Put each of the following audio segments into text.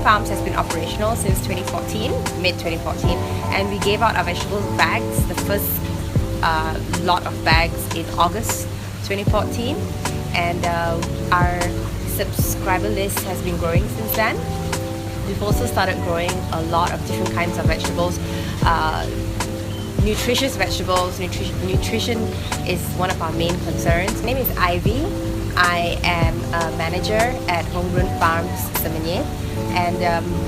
Farms has been operational since 2014, mid-2014, and we gave out our vegetable bags, the first lot of bags in August 2014, and our subscriber list has been growing since then. We've also started growing a lot of different kinds of vegetables, nutritious vegetables. Nutrition is one of our main concerns. My name is Ivy. I am a manager at Homegrown Farms, Semenyih, and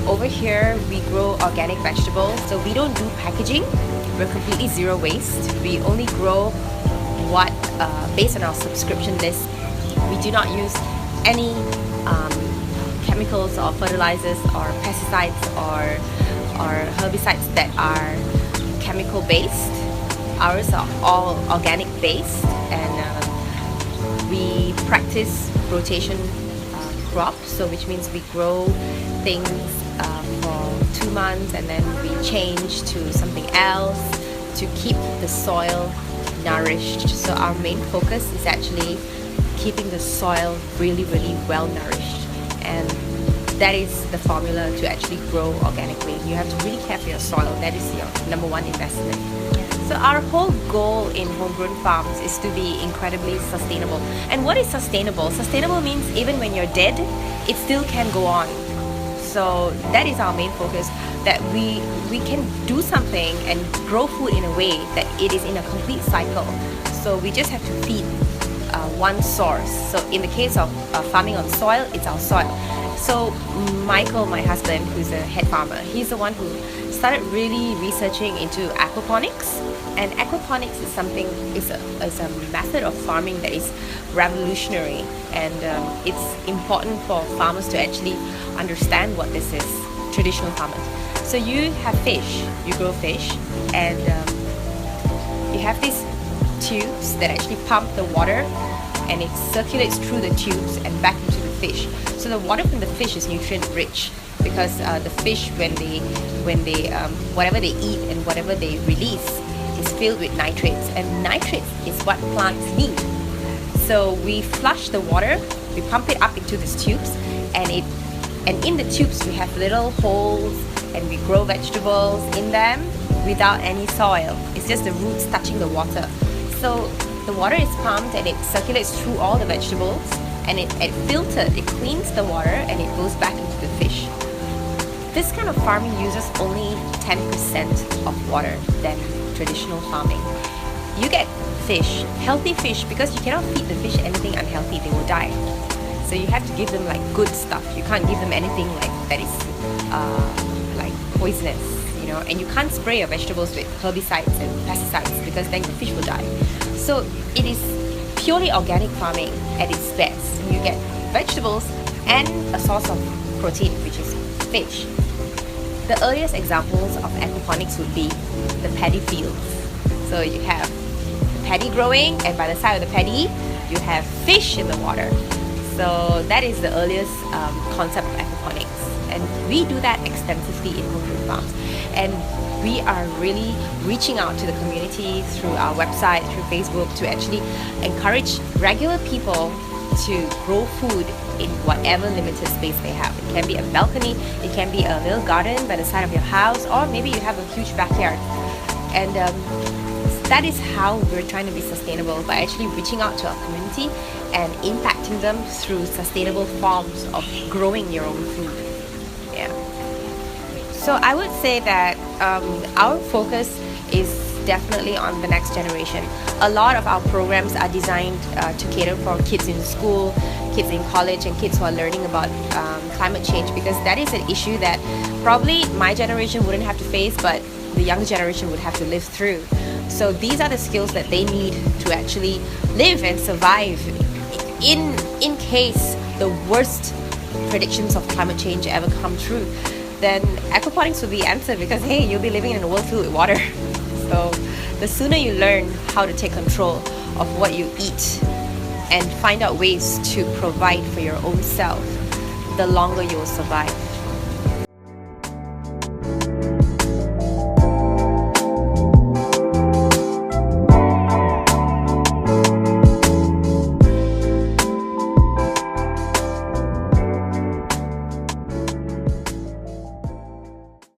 over here we grow organic vegetables. So we don't do packaging. We're completely zero waste. We only grow what based on our subscription list. We do not use any chemicals or fertilizers or pesticides or herbicides that are chemical based. Ours are all organic based, and we practice rotation crops, so which means we grow things for 2 months and then we change to something else to keep the soil nourished. So our main focus is actually keeping the soil really well nourished, and that is the formula to actually grow organically. You have to really care for your soil. That is your number one investment. So our whole goal in Homegrown Farms is to be incredibly sustainable. And what is sustainable? Sustainable means even when you're dead, it still can go on. So that is our main focus, that we can do something and grow food in a way that it is in a complete cycle. So we just have to feed one source. So in the case of farming on soil, it's our soil. So Michael, my husband, who's a head farmer, he's the one who started really researching into aquaponics. And aquaponics is is a method of farming that is revolutionary, and it's important for farmers to actually understand what this is, traditional farmers. So you have fish, you grow fish, and you have these tubes that actually pump the water, and it circulates through the tubes and back into the fish. So the water from the fish is nutrient rich, because the fish, when they whatever they eat and whatever they release is filled with nitrates, and nitrates is what plants need. So we flush the water, we pump it up into these tubes, and in the tubes we have little holes, and we grow vegetables in them without any soil. It's just the roots touching the water. So the water is pumped and it circulates through all the vegetables, and it filtered, it cleans the water, and it goes back into the fish. This kind of farming uses only 10% of water than traditional farming. You get fish, healthy fish, because you cannot feed the fish anything unhealthy, they will die. So you have to give them like good stuff. You can't give them anything like that is like poisonous, you know, and you can't spray your vegetables with herbicides and pesticides, because then the fish will die. So it is purely organic farming at its best. You get vegetables and a source of protein, which is fish. The earliest examples of aquaponics would be the paddy fields. So you have the paddy growing, and by the side of the paddy, you have fish in the water. So that is the earliest concept of aquaponics, and we do that extensively in Homegrown Farms. And we are really reaching out to the community through our website, through Facebook, to actually encourage regular people to grow food in whatever limited space they have. It can be a balcony, it can be a little garden by the side of your house, or maybe you have a huge backyard. And that is how we're trying to be sustainable, by actually reaching out to our community and impacting them through sustainable forms of growing your own food. Yeah. So I would say that our focus is definitely on the next generation. A lot of our programs are designed to cater for kids in school, kids in college, and kids who are learning about climate change, because that is an issue that probably my generation wouldn't have to face, but the young generation would have to live through. So these are the skills that they need to actually live and survive in case the worst predictions of climate change ever come true. Then aquaponics will be the answer, because hey, you'll be living in a world filled with water. So the sooner you learn how to take control of what you eat and find out ways to provide for your own self, the longer you will survive.